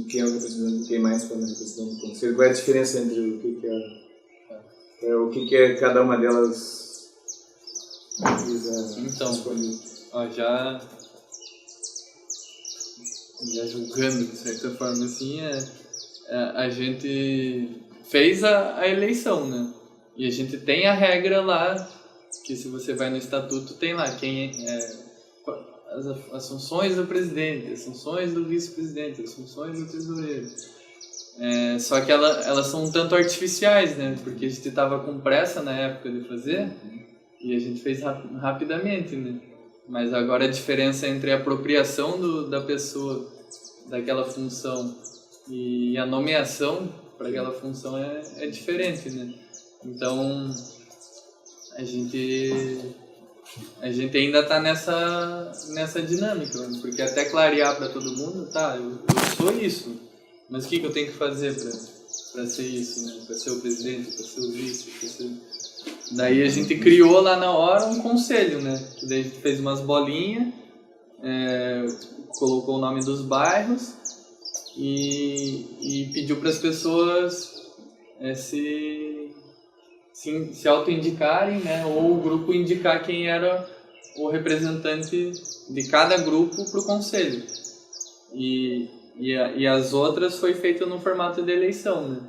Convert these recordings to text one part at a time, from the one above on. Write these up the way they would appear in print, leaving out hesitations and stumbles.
quem é o representante, quem mais como representante do conselho? Qual é a diferença entre o que é cada uma delas então, escolher? Ó, já julgando de certa forma assim, a gente fez a eleição, né? E a gente tem a regra lá, que se você vai no estatuto tem lá as funções do presidente, as funções do vice-presidente, as funções do tesoureiro. Só que elas são um tanto artificiais, né? Porque a gente estava com pressa na época de fazer e a gente fez rapidamente, né? Mas agora a diferença entre a apropriação da pessoa daquela função e a nomeação para aquela função é diferente, né? Então a gente ainda está nessa dinâmica, né? Porque até clarear para todo mundo, tá, eu sou isso, mas o que eu tenho que fazer para ser isso, né? Para ser o presidente, para ser o vice, para ser... Daí a gente criou lá na hora um conselho, né? Que daí a gente fez umas bolinhas, colocou o nome dos bairros e pediu para as pessoas se auto-indicarem, né? Ou o grupo indicar quem era o representante de cada grupo para o conselho. E as outras foi feito no formato de eleição, né?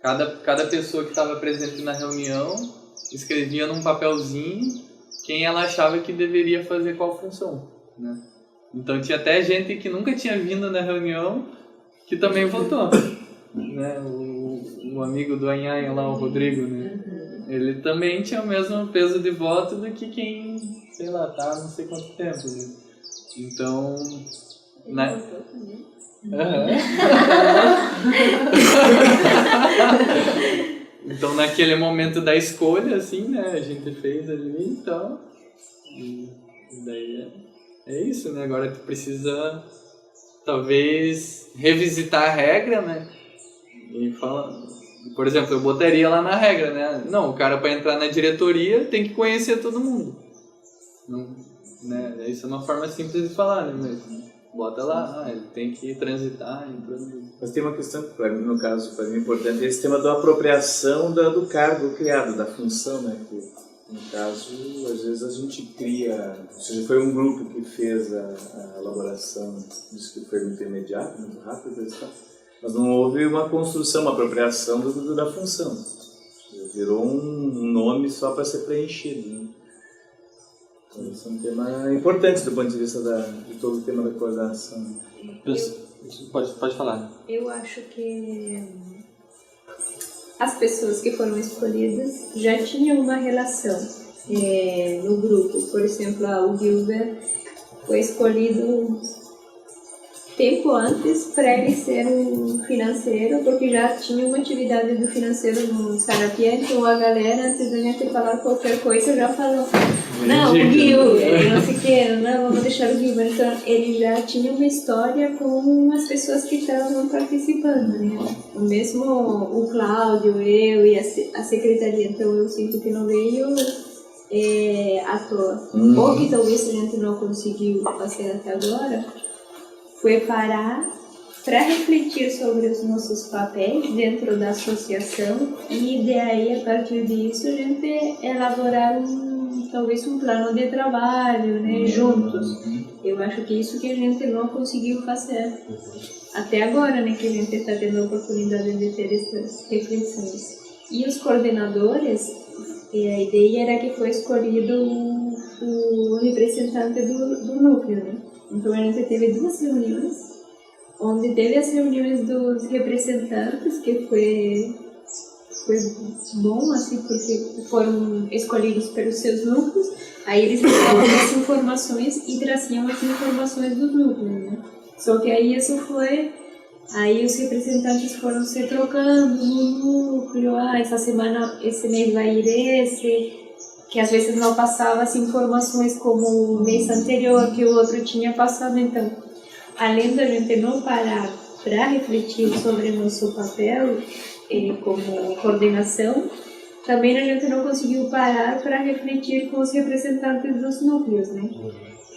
Cada pessoa que estava presente na reunião escrevia num papelzinho quem ela achava que deveria fazer qual função, né? Então tinha até gente que nunca tinha vindo na reunião que também votou, né? O amigo do Anhanha lá, o Rodrigo, né? Ele também tinha o mesmo peso de voto do que quem, sei lá, tá não sei quanto tempo, né? Então... Então naquele momento da escolha, assim, né, a gente fez ali, então, e daí é isso, né, agora tu precisa talvez revisitar a regra, né, e fala, por exemplo, eu botaria lá na regra, né, não, o cara para entrar na diretoria tem que conhecer todo mundo, não, né, isso é uma forma simples de falar, né, mas... Bota lá, ele tem que transitar. Mas tem uma questão, para mim, no caso, para mim importante, é esse tema da apropriação do cargo criado, da função, né? Que, no caso, às vezes a gente cria, ou seja, foi um grupo que fez a elaboração, disso que foi muito imediato, muito rápido, mas não houve uma construção, uma apropriação da função. Virou um nome só para ser preenchido, né? Esse é um tema importante do ponto de vista de todo o tema da coordenação. Pode falar. Eu acho que as pessoas que foram escolhidas já tinham uma relação no grupo. Por exemplo, o Gilbert foi escolhido tempo antes para ele ser um financeiro, porque já tinha uma atividade do financeiro no Sarapia, então a galera, antes da gente falar qualquer coisa, já falou, não, o Gilbert, não sei o que, não, vamos deixar o Gilbert. Então ele já tinha uma história com as pessoas que estavam participando, né? O mesmo o Cláudio, eu e a secretaria, então eu sinto que não veio à toa. Ou que talvez a gente não conseguiu fazer até agora, foi parar para refletir sobre os nossos papéis dentro da associação e daí, a partir disso, a gente elaborar talvez um plano de trabalho, né, juntos. Eu acho que isso que a gente não conseguiu fazer até agora, né, que a gente está tendo a oportunidade de ter essas reflexões. E os coordenadores, a ideia era que foi escolhido o representante do núcleo, né? Então a gente teve 2 reuniões, onde teve as reuniões dos representantes, que foi bom, assim, porque foram escolhidos pelos seus núcleos, aí eles davam as informações e traziam as informações do núcleo, né? Só que aí isso foi... Aí os representantes foram se trocando no núcleo, essa semana, esse mês vai ir esse... que às vezes não passava as informações como o mês anterior, que o outro tinha passado. Então, além da gente não parar para refletir sobre o nosso papel como coordenação, também a gente não conseguiu parar para refletir com os representantes dos núcleos, né?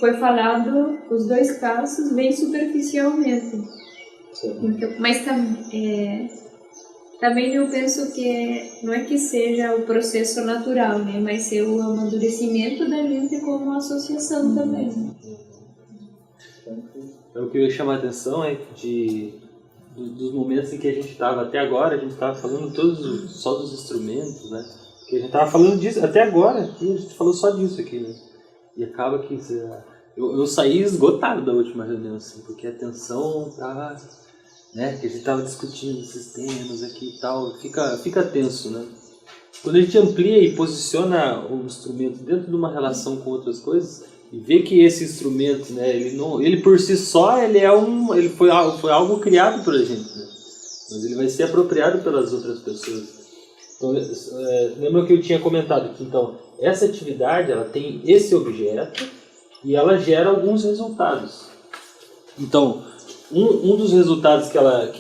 Foi falado os 2 casos bem superficialmente. Então, mas também eu penso que não é que seja o processo natural, né? Mas ser o amadurecimento da gente como associação também. O que eu ia chamar a atenção é dos momentos em que a gente estava até agora, a gente estava falando só dos instrumentos, né? Porque a gente estava falando disso até agora, aqui, a gente falou só disso aqui, né? E acaba que eu saí esgotado da última reunião, assim, porque a atenção estava, né? Que a gente estava discutindo esses temas aqui e tal, fica tenso, né? Quando a gente amplia e posiciona o instrumento dentro de uma relação com outras coisas e vê que esse instrumento, né, ele por si só ele foi algo criado por a gente, né? Mas ele vai ser apropriado pelas outras pessoas. Então, lembra que eu tinha comentado que então essa atividade ela tem esse objeto e ela gera alguns resultados. Então um dos resultados que ela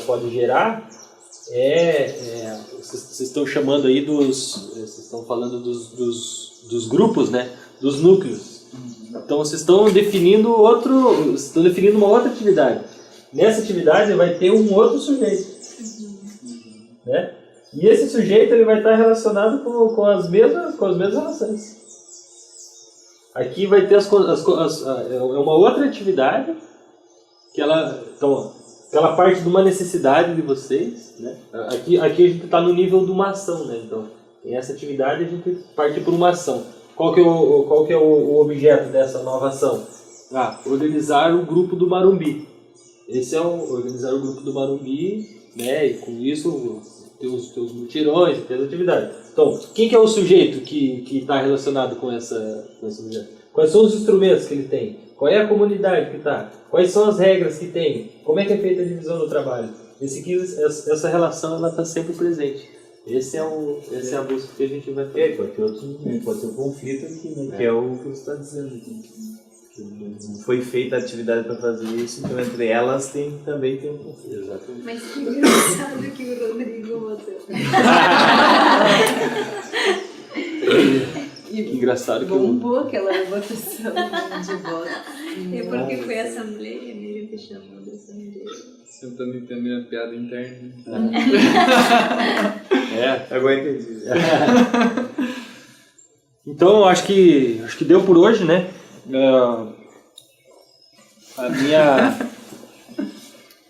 pode gerar vocês estão chamando aí vocês estão falando dos grupos, né, dos núcleos. Então vocês estão definindo uma outra atividade. Nessa atividade vai ter um outro sujeito, né? E esse sujeito ele vai estar relacionado com as mesmas relações. Aqui vai ter uma outra atividade que ela parte de uma necessidade de vocês, né? Aqui a gente está no nível de uma ação, né? Então, em essa atividade a gente parte por uma ação. Qual que é o objeto dessa nova ação? Organizar o grupo do Marumbi. Esse é organizar o grupo do Marumbi, né? E com isso ter os mutirões, ter as atividades. Então, quem que é o sujeito que está relacionado com esse objeto? Quais são os instrumentos que ele tem? Qual é a comunidade que está? Quais são as regras que tem? Como é que é feita a divisão do trabalho? Essa relação ela está sempre presente. Essa é a busca que a gente vai ter. Pode ter um conflito aqui, né? Que é o que você está dizendo aqui. Que não foi feita a atividade para fazer isso, então entre elas também tem um conflito. Exatamente. Mas que engraçado que o Rodrigo botou. Que engraçado que bombou aquela votação de voto. É porque foi a assembleia, né? Ele te chamou da assembleia. Tentando entender a piada interna. Agora entendi. Então, acho que deu por hoje, né? A minha...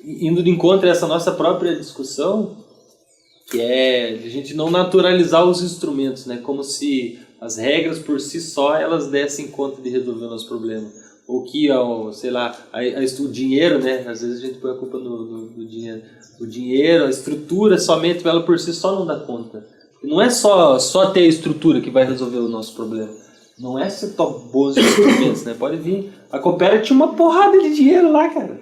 Indo de encontro a essa nossa própria discussão, que é a gente não naturalizar os instrumentos, né? Como se as regras por si só elas dessem conta de resolver o nosso problema. Ou que, sei lá, o dinheiro, né? Às vezes a gente põe a culpa no dinheiro. O dinheiro, a estrutura, somente ela por si só não dá conta. Não é só ter a estrutura que vai resolver o nosso problema. Não é só bons instrumentos, né? Pode vir. A Coopera tinha uma porrada de dinheiro lá, cara.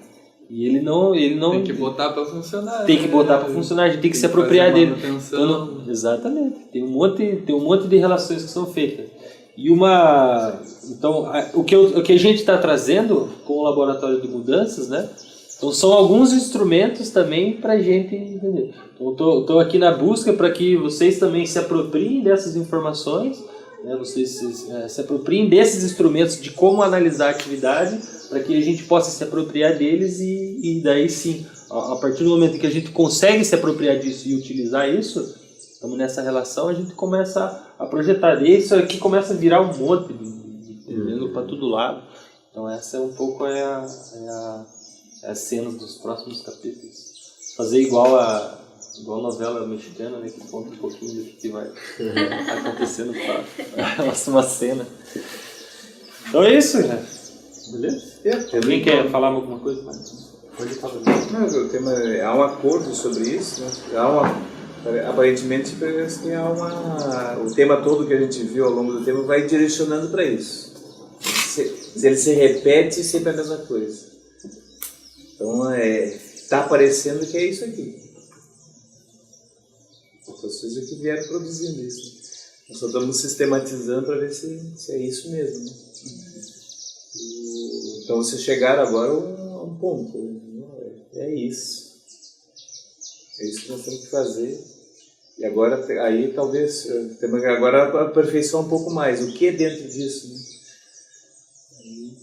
E ele não... Tem que botar para funcionar. Tem que botar para funcionar, a gente tem que se apropriar dele. Então, exatamente. Tem um monte de relações que são feitas. Então, o que a gente está trazendo com o laboratório de mudanças, né? Então, são alguns instrumentos também para a gente entender. Então, estou aqui na busca para que vocês também se apropriem dessas informações, né? Vocês se apropriem desses instrumentos de como analisar a atividade, para que a gente possa se apropriar deles e daí sim, a partir do momento em que a gente consegue se apropriar disso e utilizar isso, estamos nessa relação, a gente começa a projetar. E isso aqui começa a virar um monte de para todo lado. Então essa é um pouco as cenas dos próximos capítulos. Fazer igual a novela mexicana, né, que conta um pouquinho do que vai acontecendo para uma cena. Então é isso, né? Beleza? Alguém quer falar alguma coisa? Pode falar. Não, o tema, há um acordo sobre isso, né? Aparentemente parece que o tema todo que a gente viu ao longo do tempo vai direcionando para isso. Se ele se repete, sempre é a mesma coisa. Então está parecendo que é isso aqui. As pessoas aqui vieram produzindo isso. Nós só estamos sistematizando para ver se é isso mesmo, né? Então vocês chegaram agora a um ponto. É isso. É isso que nós temos que fazer. E agora, aí talvez, temos que agora aperfeiçoar um pouco mais. O que é dentro disso? Né? Aí,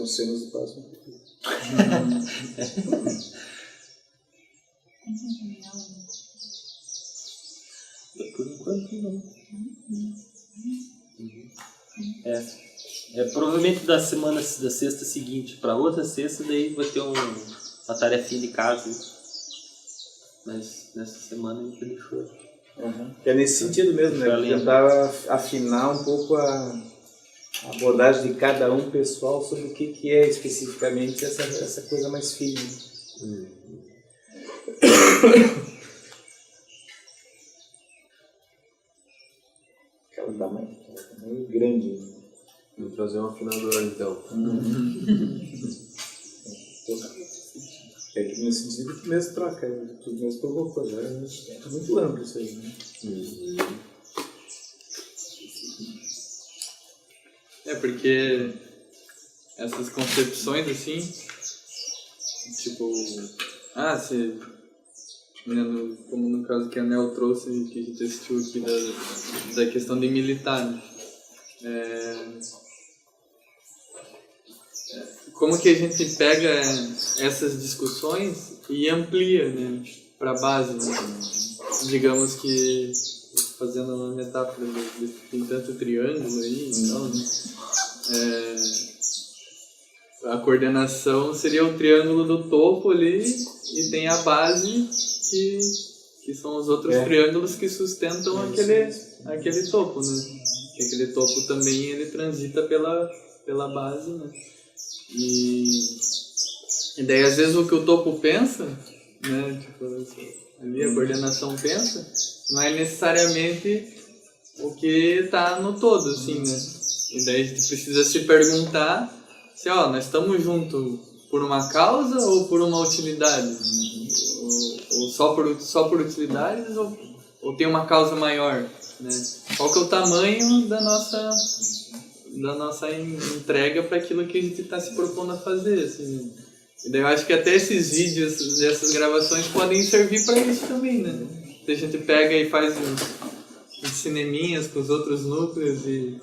seremos o próximo capítulo. Por enquanto não. Provavelmente da sexta seguinte para outra sexta, daí vai ter uma tarefinha de casa. Mas nessa semana a gente deixou. É nesse sentido mesmo, né? Tentar afinar um pouco a abordagem de cada um pessoal sobre o que é especificamente essa coisa mais fina. Aquela da mãe é meio grande. Vou trazer um afinador então. É que no sentido que mesmo troca, tudo mesmo provocou. É muito amplo isso aí, né? Porque essas concepções assim, tipo, como no caso que a Nel trouxe, que a gente assistiu aqui da questão de militar, né? Como que a gente pega essas discussões e amplia, né, para a base, né? Digamos que, fazendo uma metáfora, tem tanto triângulo aí, então, né? A coordenação seria o triângulo do topo ali e tem a base que são os outros triângulos que sustentam aquele topo, né? Que aquele topo também ele transita pela base, né? E daí às vezes o que o topo pensa, né, tipo, ali a coordenação pensa, não é necessariamente o que está no todo, assim, né? E daí a gente precisa se perguntar se, nós estamos juntos por uma causa ou por uma utilidade? Ou só por utilidades ou tem uma causa maior, né? Qual que é o tamanho da nossa entrega para aquilo que a gente está se propondo a fazer, assim. E daí eu acho que até esses vídeos, essas gravações podem servir para isso também, né? Se a gente pega e faz uns cineminhas com os outros núcleos e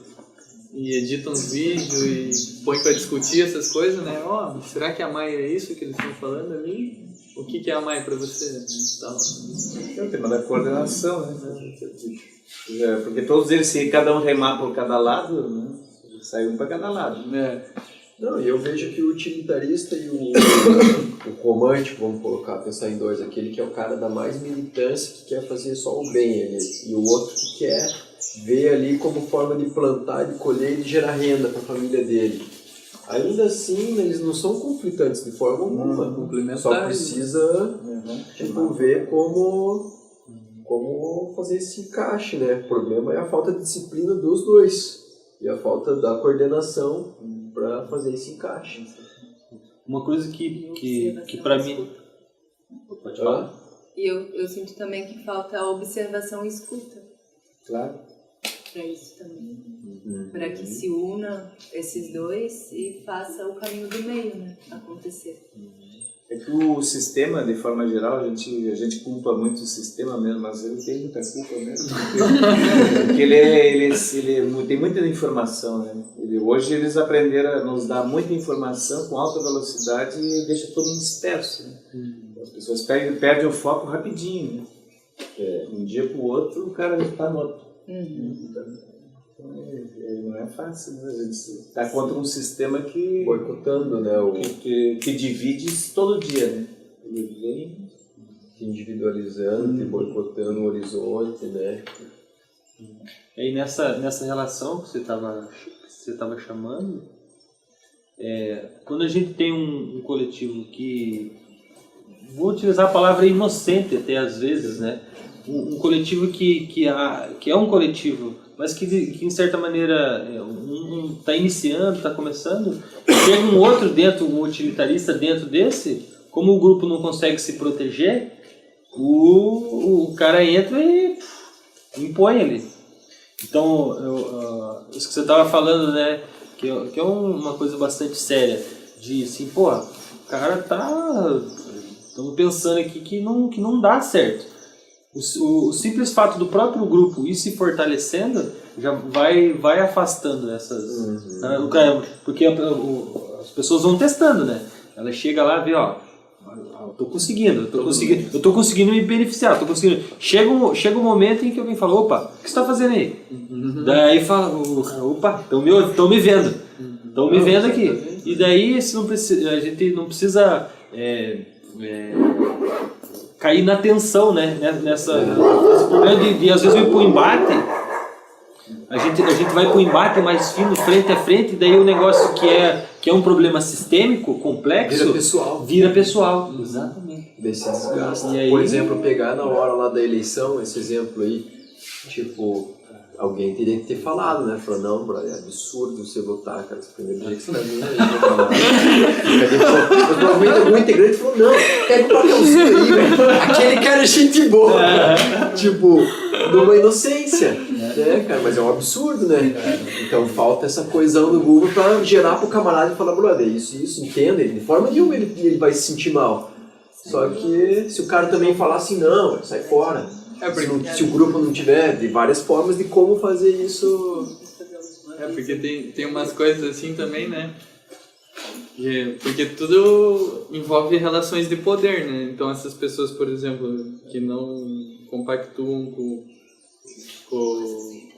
edita uns vídeos e põe para discutir essas coisas, né? Será que a Maia é isso que eles estão falando ali? O que é a Maia para você? Então, é o tema da coordenação, né? Porque todos eles, se cada um remar por cada lado, né? Sai um para cada lado. Não, e eu vejo que o utilitarista e o romântico, vamos pensar em dois, aquele que é o cara da mais militância, que quer fazer só o bem ali, e o outro que quer ver ali como forma de plantar, de colher e de gerar renda para a família dele. Ainda assim, eles não são conflitantes de forma alguma, complementares. Só precisa ver como fazer esse encaixe, né? O problema é a falta de disciplina dos dois e a falta da coordenação para fazer esse encaixe. Uma coisa que para mim... Pode falar? E eu sinto também que falta a observação e escuta. Claro. Para isso também. Para que se una esses dois e faça o caminho do meio, né, acontecer. É que o sistema, de forma geral, a gente culpa muito o sistema mesmo, mas ele tem muita culpa mesmo. Porque ele tem muita informação, né? Hoje eles aprenderam a nos dar muita informação com alta velocidade e deixa todo mundo disperso, né? As pessoas perdem o foco rapidinho, né? Um dia para o outro, o cara já está no outro. Então, não é fácil, né? A gente está contra um sistema que... boicotando, né? Que divide todo dia, né? Individualizando e boicotando o horizonte, né? E aí nessa relação que você estava chamando, quando a gente tem um coletivo que... Vou utilizar a palavra inocente até às vezes, né? Um coletivo que é um coletivo, mas que em certa maneira está iniciando, está começando, tem um outro dentro, um utilitarista dentro desse, como o grupo não consegue se proteger, o cara entra e impõe ali. Então, isso que você estava falando, né, que é uma coisa bastante séria, de assim, o cara estamos pensando aqui que não dá certo. O simples fato do próprio grupo ir se fortalecendo já vai afastando essas... Porque as pessoas vão testando, né? Ela chega lá e vê, ó, eu tô conseguindo me beneficiar, Chega um momento em que alguém fala, opa, o que você tá fazendo aí? Daí fala, opa, estão me vendo. Estão me vendo aqui. E daí a gente não precisa cair na tensão, né? Nesse problema de às vezes ir pro embate. A gente vai pro embate mais fino, frente a frente, e daí o negócio que é um problema sistêmico, complexo, vira pessoal. Exatamente. Desse desgaste. E aí, por exemplo, pegar na hora lá da eleição, esse exemplo aí, tipo, alguém teria que ter falado, né? Falou, não, brother, é absurdo você votar, cara, esse primeiro dia que você tá vindo aí, mas provavelmente algum integrante falou, não, pega o papelzinho aí, velho, aquele cara é gente boa, tipo, numa inocência, né, cara, mas é um absurdo, né? Então falta essa coesão do Google pra gerar pro camarada e falar, brother, isso, entenda, de forma nenhuma ele vai se sentir mal. Só que se o cara também falar assim, não, sai fora. Se o grupo não tiver, de várias formas de como fazer isso. Porque tem umas coisas assim também, né? Porque tudo envolve relações de poder, né? Então essas pessoas, por exemplo, que não compactuam com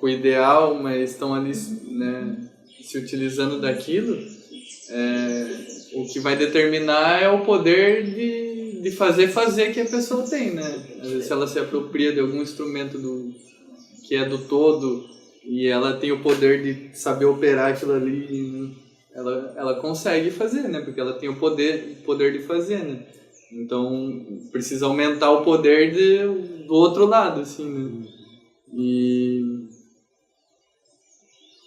o ideal, mas estão ali, né, se utilizando daquilo, o que vai determinar é o poder de fazer que a pessoa tem, né? Às vezes, se ela se apropria de algum instrumento que é do todo e ela tem o poder de saber operar aquilo ali, ela consegue fazer, né? Porque ela tem o poder de fazer, né? Então precisa aumentar o poder do outro lado, assim, né? E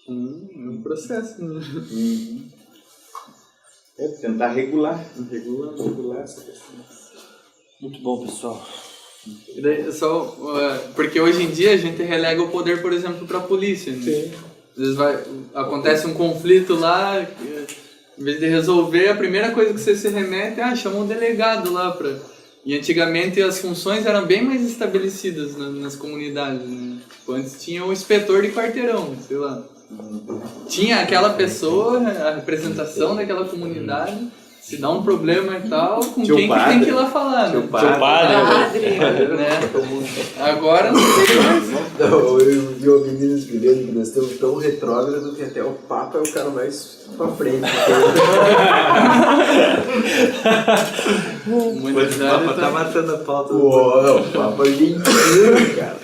é um processo, né? Tentar regular essa questão. muito bom, pessoal. E daí, porque hoje em dia a gente relega o poder, por exemplo, para a polícia, né? Sim. Às vezes acontece um conflito lá, em vez de resolver, a primeira coisa que você se remete é chama um delegado lá para. E antigamente as funções eram bem mais estabelecidas nas comunidades, né? Tipo, antes tinha o inspetor de quarteirão, sei lá. Tinha aquela pessoa, a representação daquela comunidade, se dá um problema e tal, com quem que tem que ir lá falar, né? Padre. Né? Agora não tem mais. Não, eu vi uma menina escrevendo que nós estamos tão retrógrado que até o Papa é o cara mais pra frente. O Papa tá matando a pauta. O Papa argentino, cara.